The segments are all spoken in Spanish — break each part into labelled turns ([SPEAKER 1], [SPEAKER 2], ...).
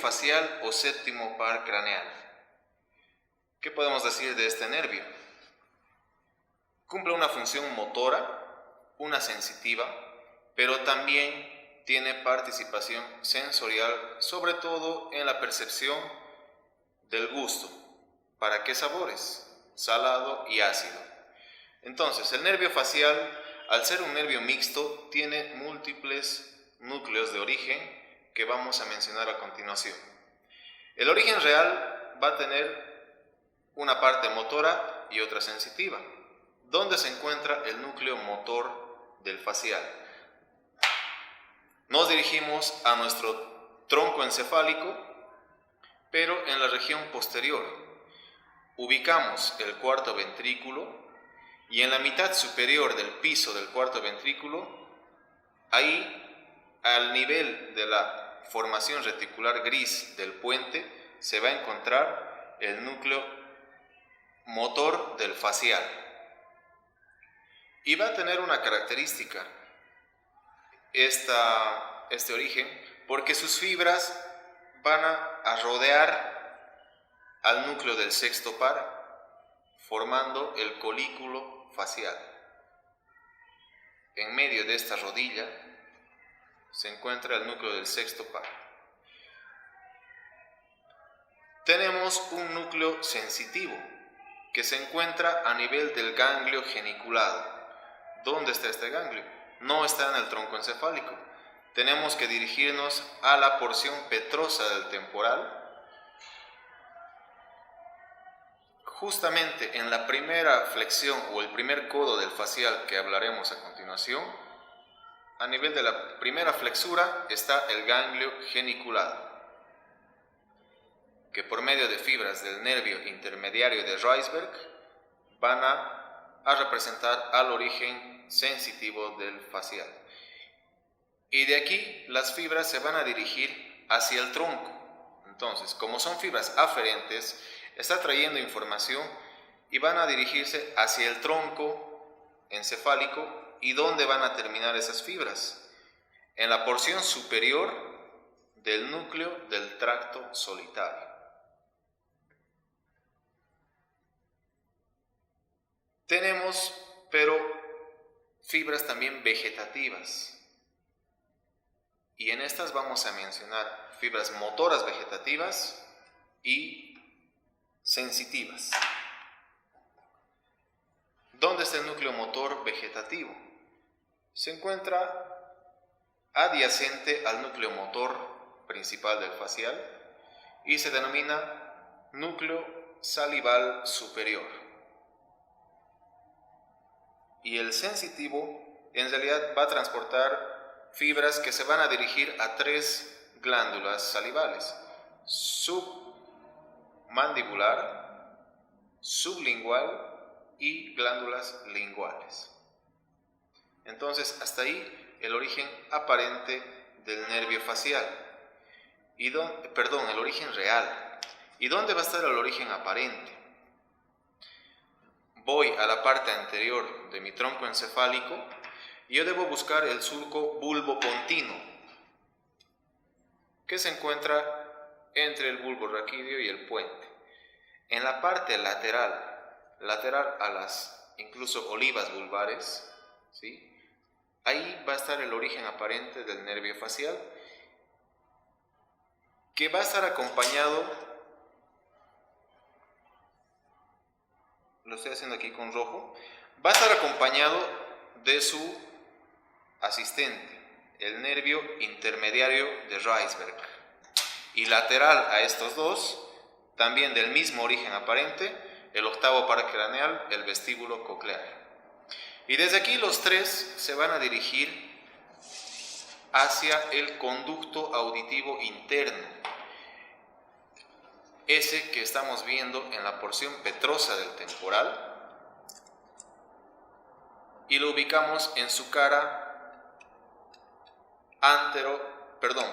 [SPEAKER 1] facial o séptimo par craneal. ¿Qué podemos decir de este nervio? Cumple una función motora, una sensitiva, pero también tiene participación sensorial, sobre todo en la percepción del gusto. ¿Para qué sabores? Salado y ácido. Entonces, el nervio facial, al ser un nervio mixto, tiene múltiples núcleos de origen que vamos a mencionar a continuación. El origen real va a tener una parte motora y otra sensitiva. ¿Dónde se encuentra el núcleo motor del facial? Nos dirigimos a nuestro tronco encefálico, pero en la región posterior. Ubicamos el cuarto ventrículo y en la mitad superior del piso del cuarto ventrículo, ahí, al nivel de la formación reticular gris del puente, se va a encontrar el núcleo motor del facial. Y va a tener una característica este origen, porque sus fibras van a rodear al núcleo del sexto par, formando el colículo facial. En medio de esta rodilla se encuentra el núcleo del sexto par. Tenemos un núcleo sensitivo que se encuentra a nivel del ganglio geniculado. ¿Dónde está este ganglio? No está en el tronco encefálico. Tenemos que dirigirnos a la porción petrosa del temporal. Justamente en la primera flexión o el primer codo del facial que hablaremos a continuación, a nivel de la primera flexura está el ganglio geniculado, que por medio de fibras del nervio intermediario de Reisberg van a representar al origen sensitivo del facial. Y de aquí las fibras se van a dirigir hacia el tronco. Entonces, como son fibras aferentes, está trayendo información y van a dirigirse hacia el tronco encefálico. ¿Y dónde van a terminar esas fibras? En la porción superior del núcleo del tracto solitario. Tenemos, pero, fibras también vegetativas. Y en estas vamos a mencionar fibras motoras vegetativas y sensitivas. ¿Dónde está el núcleo motor vegetativo? Se encuentra adyacente al núcleo motor principal del facial y se denomina núcleo salival superior. Y el sensitivo en realidad va a transportar fibras que se van a dirigir a tres glándulas salivales: submandibular, sublingual y glándulas linguales. Entonces, hasta ahí el origen aparente del nervio facial. El origen real. ¿Y dónde va a estar el origen aparente? Voy a la parte anterior de mi tronco encefálico y yo debo buscar el surco bulbopontino, que se encuentra entre el bulbo raquídeo y el puente. En la parte lateral a las incluso olivas vulvares, ¿sí? Ahí va a estar el origen aparente del nervio facial, que va a estar acompañado, lo estoy haciendo aquí con rojo, va a estar acompañado de su asistente, el nervio intermediario de Reisberg, y lateral a estos dos, también del mismo origen aparente, el octavo par craneal, el vestíbulo coclear. Y desde aquí los tres se van a dirigir hacia el conducto auditivo interno, ese que estamos viendo en la porción petrosa del temporal, y lo ubicamos en su cara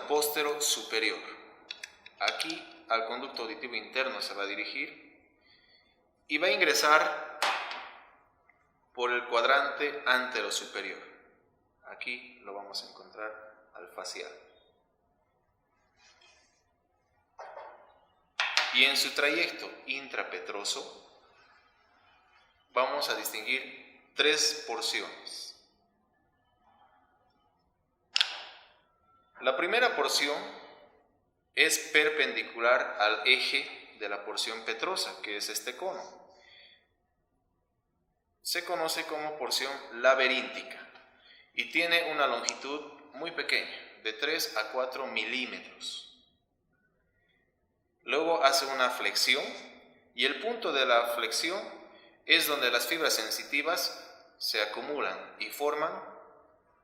[SPEAKER 1] póstero superior. Aquí al conducto auditivo interno se va a dirigir y va a ingresar por el cuadrante antero superior. Aquí lo vamos a encontrar al facial. Y en su trayecto intrapetroso vamos a distinguir 3 porciones. La primera porción es perpendicular al eje de la porción petrosa, que es este cono. Se conoce como porción laberíntica y tiene una longitud muy pequeña, de 3 a 4 milímetros. Luego hace una flexión y el punto de la flexión es donde las fibras sensitivas se acumulan y forman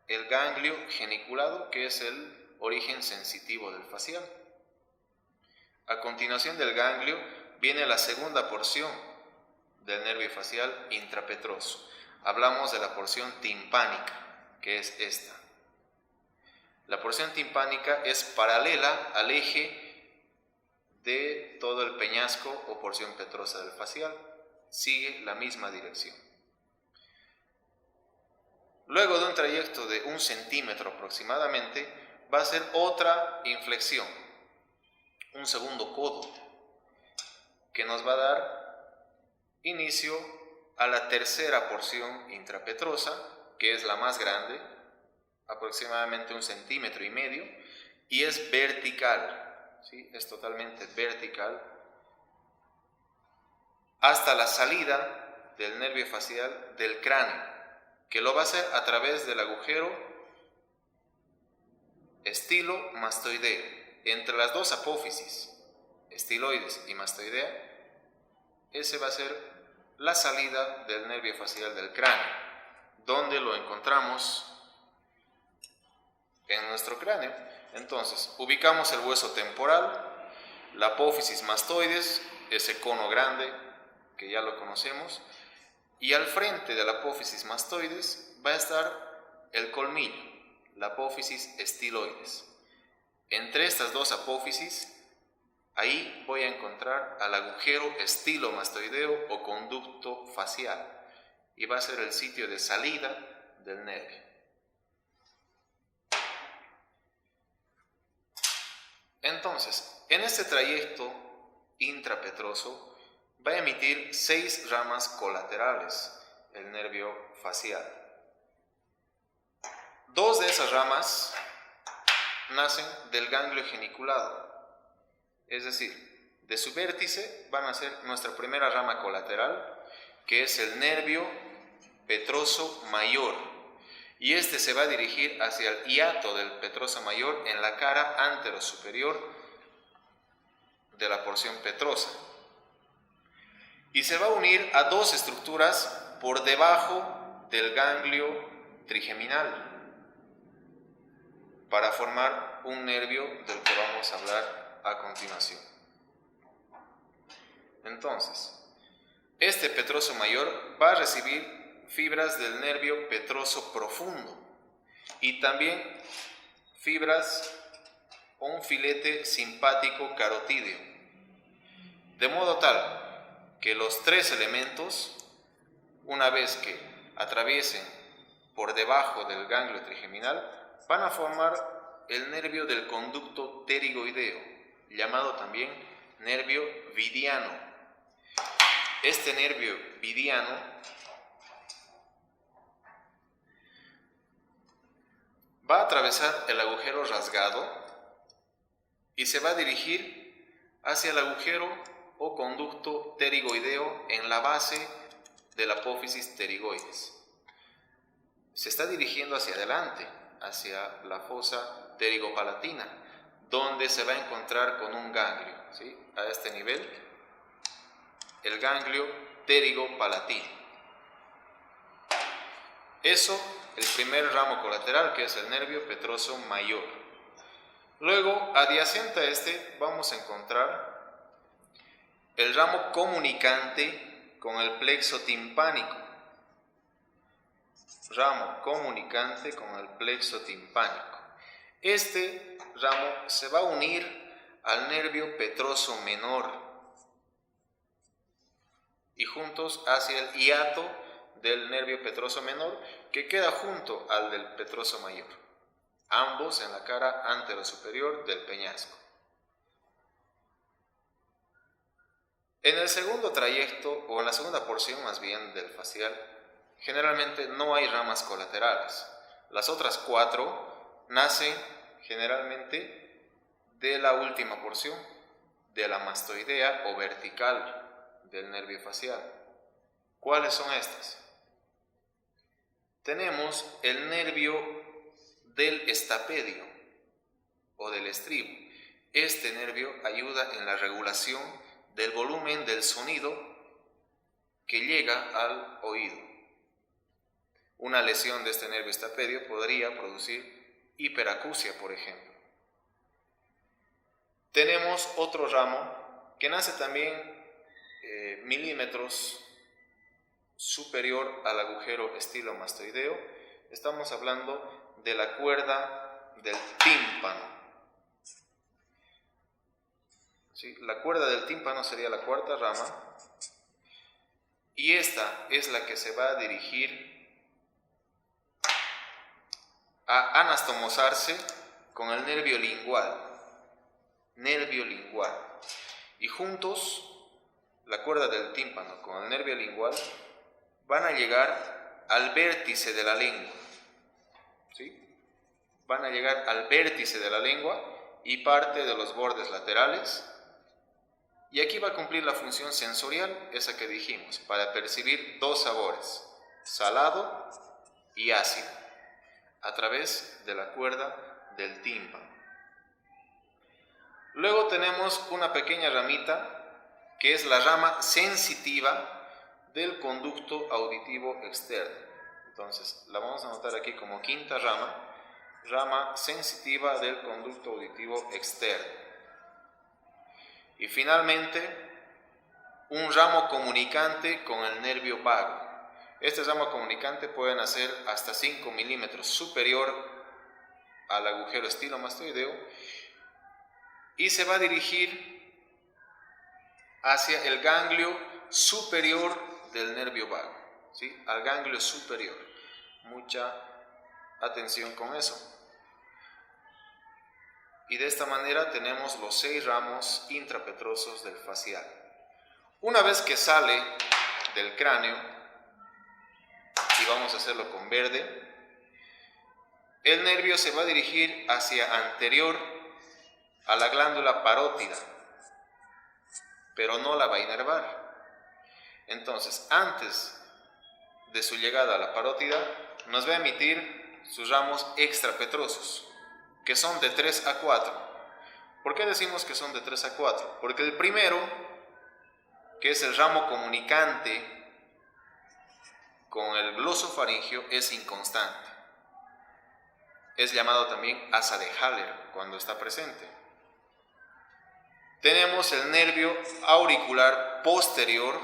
[SPEAKER 1] el ganglio geniculado, que es el origen sensitivo del facial. A continuación del ganglio viene la segunda porción del nervio facial intrapetroso. Hablamos de la porción timpánica, que es esta. La porción timpánica es paralela al eje de todo el peñasco o porción petrosa del facial. Sigue la misma dirección. Luego de un trayecto de 1 centímetro aproximadamente, va a ser otra inflexión, un segundo codo, que nos va a dar inicio a la tercera porción intrapetrosa, que es la más grande, aproximadamente 1,5 centímetros, y es vertical. ¿Sí? Es totalmente vertical hasta la salida del nervio facial del cráneo, que lo va a hacer a través del agujero estilomastoideo. Entre las dos apófisis, estiloides y mastoidea, ese va a ser la salida del nervio facial del cráneo, donde lo encontramos en nuestro cráneo. Entonces, ubicamos el hueso temporal, la apófisis mastoides, ese cono grande que ya lo conocemos, y al frente de la apófisis mastoides va a estar el colmillo, la apófisis estiloides. Entre estas dos apófisis, ahí voy a encontrar al agujero estilomastoideo o conducto facial, y va a ser el sitio de salida del nervio. Entonces, en este trayecto intrapetroso va a emitir 6 ramas colaterales el nervio facial. 2 de esas ramas nacen del ganglio geniculado, es decir, de su vértice van a ser nuestra primera rama colateral, que es el nervio petroso mayor, y este se va a dirigir hacia el hiato del petroso mayor en la cara anterosuperior de la porción petrosa, y se va a unir a 2 estructuras por debajo del ganglio trigeminal para formar un nervio del que vamos a hablar a continuación. Entonces, este petroso mayor va a recibir fibras del nervio petroso profundo y también fibras o un filete simpático carotídeo, de modo tal que los 3 elementos, una vez que atraviesen por debajo del ganglio trigeminal, van a formar el nervio del conducto pterigoideo, llamado también nervio vidiano. Este nervio vidiano va a atravesar el agujero rasgado y se va a dirigir hacia el agujero o conducto pterigoideo en la base de la apófisis pterigoides. Se está dirigiendo hacia adelante, hacia la fosa pterigopalatina, donde se va a encontrar con un ganglio, ¿sí? A este nivel, el ganglio pterigopalatino. Eso, el primer ramo colateral, que es el nervio petroso mayor. Luego, adyacente a este, vamos a encontrar el ramo comunicante con el plexo timpánico. Ramo comunicante con el plexo timpánico. Este ramo se va a unir al nervio petroso menor y juntos hacia el hiato del nervio petroso menor, que queda junto al del petroso mayor, ambos en la cara anterosuperior del peñasco. En el segundo trayecto, o en la segunda porción más bien del facial, generalmente no hay ramas colaterales. Las otras 4 nacen generalmente de la última porción, de la mastoidea o vertical del nervio facial. ¿Cuáles son estas? Tenemos el nervio del estapedio o del estribo. Este nervio ayuda en la regulación del volumen del sonido que llega al oído. Una lesión de este nervio estapedio podría producir hiperacusia, por ejemplo. Tenemos otro ramo que nace también milímetros superior al agujero estilomastoideo. Estamos hablando de la cuerda del tímpano. ¿Sí? La cuerda del tímpano sería la cuarta rama, y esta es la que se va a dirigir a anastomosarse con el nervio lingual. Y juntos, la cuerda del tímpano con el nervio lingual van a llegar al vértice de la lengua. ¿Sí? Van a llegar al vértice de la lengua y parte de los bordes laterales. Y aquí va a cumplir la función sensorial, esa que dijimos, para percibir 2 sabores, salado y ácido, a través de la cuerda del tímpano. Luego tenemos una pequeña ramita, que es la rama sensitiva del conducto auditivo externo. Entonces, la vamos a anotar aquí como quinta rama sensitiva del conducto auditivo externo. Y finalmente, un ramo comunicante con el nervio vago. Este ramo comunicante puede nacer hasta 5 milímetros superior al agujero estilomastoideo y se va a dirigir hacia el ganglio superior del nervio vago, ¿sí? Al ganglio superior. Mucha atención con eso. Y de esta manera tenemos los 6 ramos intrapetrosos del facial. Una vez que sale del cráneo, y vamos a hacerlo con verde, el nervio se va a dirigir hacia anterior a la glándula parótida, pero no la va a inervar. Entonces, antes de su llegada a la parótida, nos va a emitir sus ramos extrapetrosos, que son de 3 a 4. ¿Por qué decimos que son de 3 a 4? Porque el primero, que es el ramo comunicante con el glosofaringio, es inconstante. Es llamado también asa de Haller cuando está presente. Tenemos el nervio auricular posterior,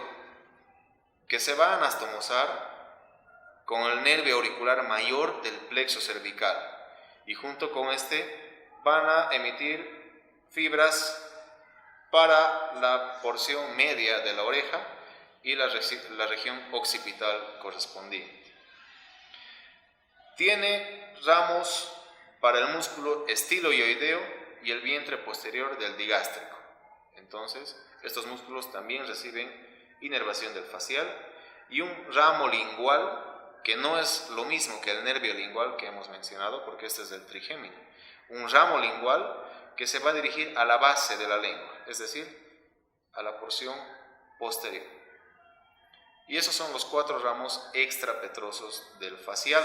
[SPEAKER 1] que se va a anastomosar con el nervio auricular mayor del plexo cervical, y junto con este van a emitir fibras para la porción media de la oreja y la región occipital correspondiente. Tiene ramos para el músculo estiloioideo y el vientre posterior del digástrico. Entonces, estos músculos también reciben inervación del facial, y un ramo lingual, que no es lo mismo que el nervio lingual que hemos mencionado, porque este es del trigémino. Un ramo lingual que se va a dirigir a la base de la lengua, es decir, a la porción posterior. Y esos son los 4 ramos extrapetrosos del facial.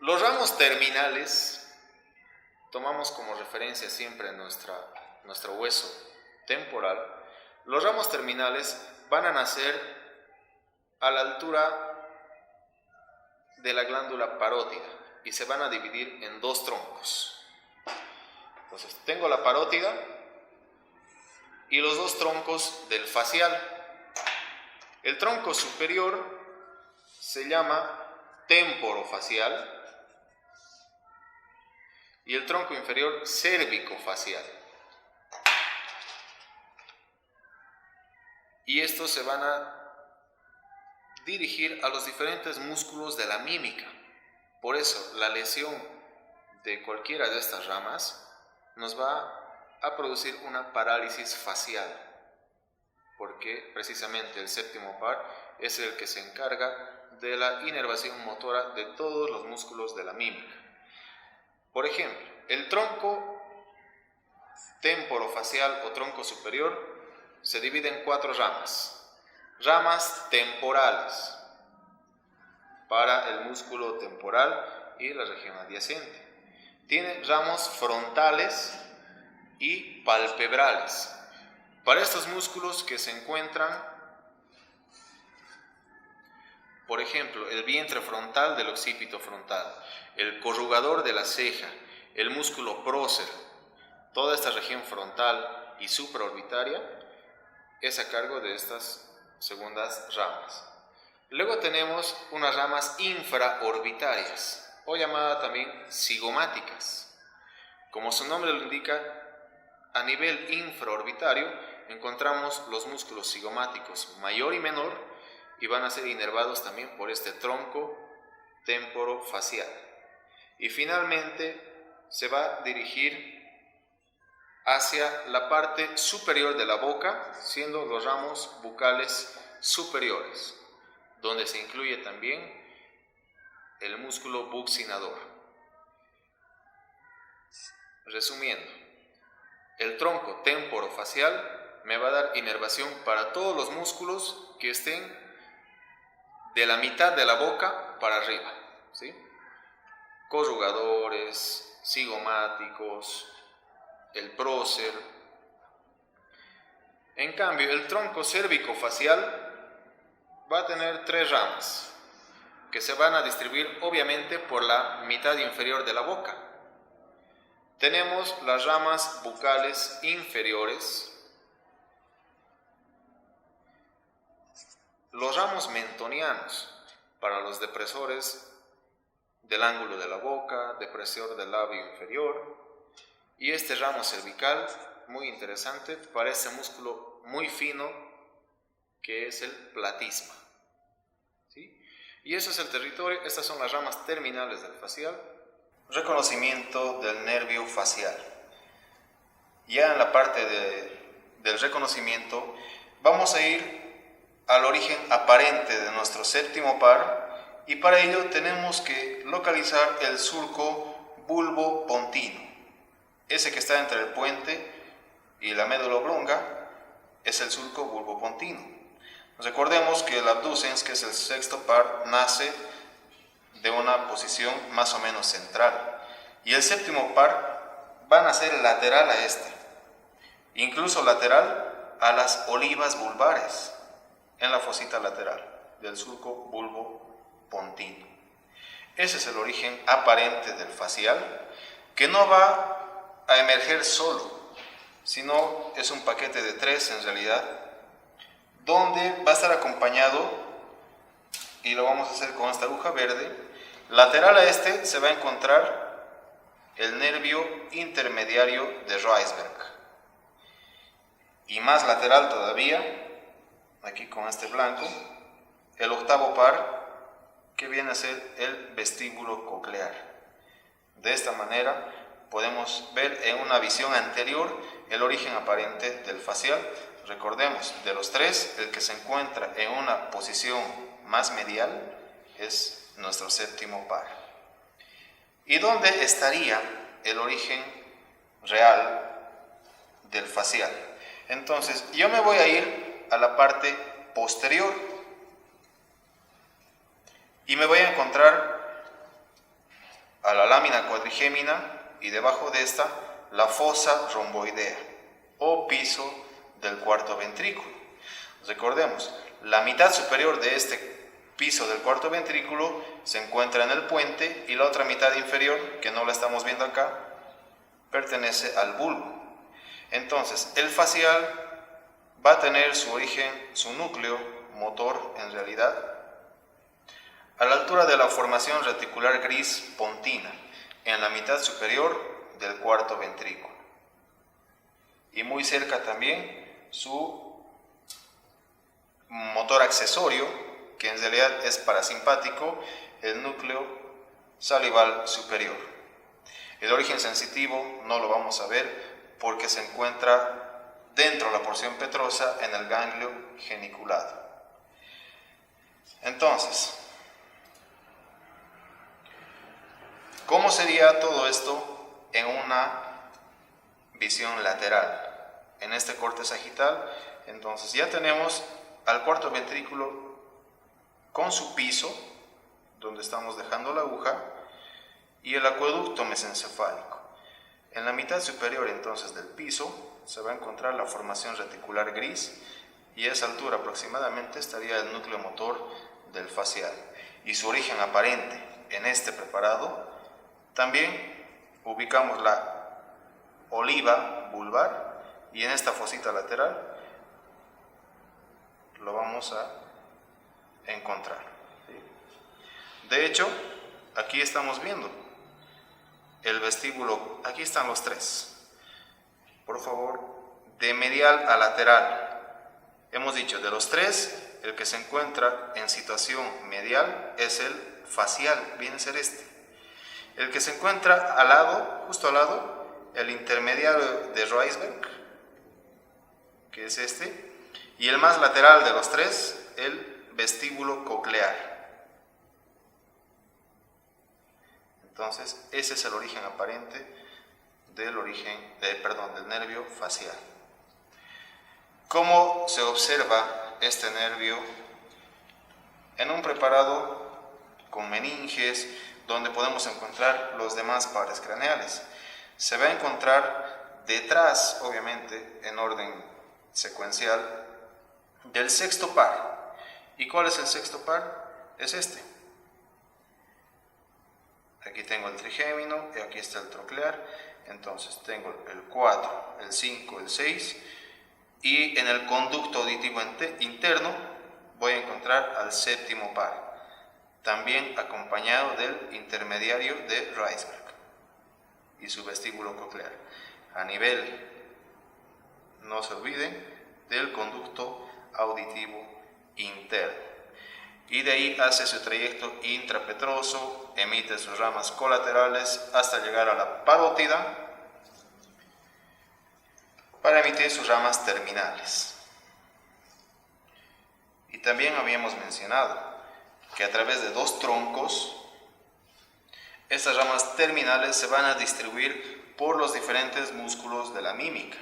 [SPEAKER 1] Los ramos terminales, tomamos como referencia siempre nuestro hueso temporal. Los ramos terminales van a nacer a la altura de la glándula parótida y se van a dividir en 2 troncos. Entonces, tengo la parótida y los 2 troncos del facial. El tronco superior se llama temporofacial y el tronco inferior cérvico-facial. Y estos se van a dirigir a los diferentes músculos de la mímica. Por eso, la lesión de cualquiera de estas ramas nos va a producir una parálisis facial, porque precisamente el séptimo par es el que se encarga de la inervación motora de todos los músculos de la mímica. Por ejemplo, el tronco temporofacial o tronco superior se divide en 4 ramas. Ramas temporales para el músculo temporal y la región adyacente. Tiene ramos frontales y palpebrales para estos músculos que se encuentran, por ejemplo, el vientre frontal del occipito frontal, el corrugador de la ceja, el músculo prócer. Toda esta región frontal y supraorbitaria es a cargo de estas segundas ramas. Luego tenemos unas ramas infraorbitarias, o llamadas también cigomáticas. Como su nombre lo indica, a nivel infraorbitario encontramos los músculos cigomáticos mayor y menor, y van a ser inervados también por este tronco temporofacial. Y finalmente se va a dirigir hacia la parte superior de la boca, siendo los ramos bucales superiores, donde se incluye también el músculo buccinador. Resumiendo, el tronco temporofacial me va a dar inervación para todos los músculos que estén de la mitad de la boca para arriba, ¿sí? Corrugadores, cigomáticos, el prócer. En cambio, el tronco cérvico-facial va a tener 3 ramas que se van a distribuir obviamente por la mitad inferior de la boca. Tenemos las ramas bucales inferiores, los ramos mentonianos para los depresores del ángulo de la boca, depresor del labio inferior, y este ramo cervical, muy interesante, para ese músculo muy fino que es el platisma, ¿sí? Y eso es el territorio. Estas son las ramas terminales del facial. Reconocimiento del nervio facial. Ya en la parte del reconocimiento vamos a ir al origen aparente de nuestro séptimo par, y para ello tenemos que localizar el surco bulbopontino. Ese que está entre el puente y la médula oblonga es el surco bulbopontino. Recordemos que el abducens, que es el sexto par, nace de una posición más o menos central, y el séptimo par va a nacer lateral a este, incluso lateral a las olivas vulvares, en la fosita lateral del surco bulbopontino. Ese es el origen aparente del facial, que no va a emerger solo, sino es un paquete de 3 en realidad, donde va a estar acompañado, y lo vamos a hacer con esta aguja verde. Lateral a este se va a encontrar el nervio intermediario de Reisberg, y más lateral todavía, aquí con este blanco, el octavo par, que viene a ser el vestíbulo coclear. De esta manera podemos ver en una visión anterior el origen aparente del facial. Recordemos, de los 3, el que se encuentra en una posición más medial es nuestro séptimo par. ¿Y dónde estaría el origen real del facial? Entonces, yo me voy a ir a la parte posterior y me voy a encontrar a la lámina cuadrigémina, y debajo de esta la fosa romboidea o piso del cuarto ventrículo. Recordemos, la mitad superior de este piso del cuarto ventrículo se encuentra en el puente, y la otra mitad inferior, que no la estamos viendo acá, pertenece al bulbo. Entonces, el facial va a tener su origen, su núcleo motor en realidad, a la altura de la formación reticular gris pontina, en la mitad superior del cuarto ventrículo, y muy cerca también su motor accesorio, que en realidad es parasimpático, el núcleo salival superior. El origen sensitivo no lo vamos a ver porque se encuentra dentro de la porción petrosa en el ganglio geniculado. Entonces, ¿cómo sería todo esto en una visión lateral? En este corte sagital, entonces ya tenemos al cuarto ventrículo con su piso, donde estamos dejando la aguja, y el acueducto mesencefálico. En la mitad superior entonces del piso se va a encontrar la formación reticular gris, y a esa altura aproximadamente estaría el núcleo motor del facial. Y su origen aparente en este preparado, también ubicamos la oliva vulvar, y en esta fosita lateral lo vamos a encontrar. De hecho, aquí estamos viendo el vestíbulo, aquí están los tres. Por favor, de medial a lateral. Hemos dicho, de los tres, el que se encuentra en situación medial es el facial, viene a ser este. El que se encuentra al lado, justo al lado, el intermediario de Reisberg, que es este, y el más lateral de los tres, el vestíbulo coclear. Entonces, ese es el origen aparente del nervio facial. ¿Cómo se observa este nervio en un preparado con meninges, donde podemos encontrar los demás pares craneales? Se va a encontrar detrás, obviamente, en orden secuencial, del sexto par. ¿Y cuál es el sexto par? Es este. Aquí tengo el trigémino y aquí está el troclear. Entonces tengo el 4, el 5, el 6, y en el conducto auditivo interno voy a encontrar al séptimo par, también acompañado del intermediario de Reisberg y su vestíbulo coclear. A nivel, no se olviden, del conducto auditivo interno. Y de ahí hace su trayecto intrapetroso, emite sus ramas colaterales hasta llegar a la parótida para emitir sus ramas terminales. Y también habíamos mencionado que a través de dos troncos, estas ramas terminales se van a distribuir por los diferentes músculos de la mímica.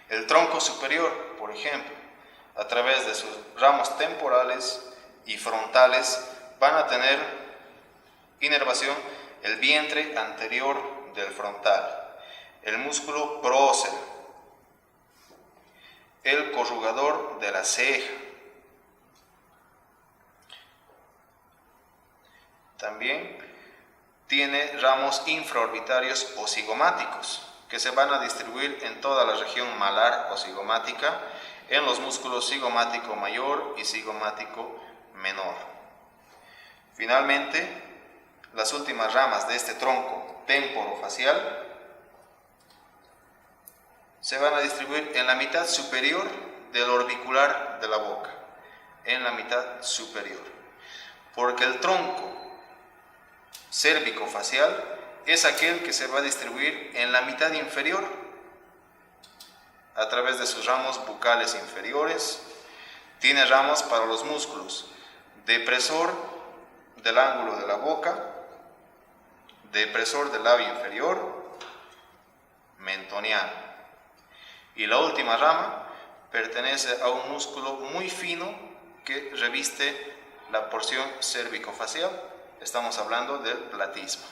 [SPEAKER 1] El tronco superior, por ejemplo, a través de sus ramos temporales y frontales, van a tener inervación el vientre anterior del frontal, el músculo prócer, el corrugador de la ceja. También tiene ramos infraorbitarios o cigomáticos, que se van a distribuir en toda la región malar o cigomática, en los músculos cigomático mayor y cigomático menor. Finalmente, las últimas ramas de este tronco temporofacial se van a distribuir en la mitad superior del orbicular de la boca, en la mitad superior, porque el tronco cérvico-facial es aquel que se va a distribuir en la mitad inferior a través de sus ramos bucales inferiores. Tiene ramos para los músculos depresor del ángulo de la boca, depresor del labio inferior, mentoniano. Y la última rama pertenece a un músculo muy fino que reviste la porción cérvico-facial. Estamos hablando del platisma.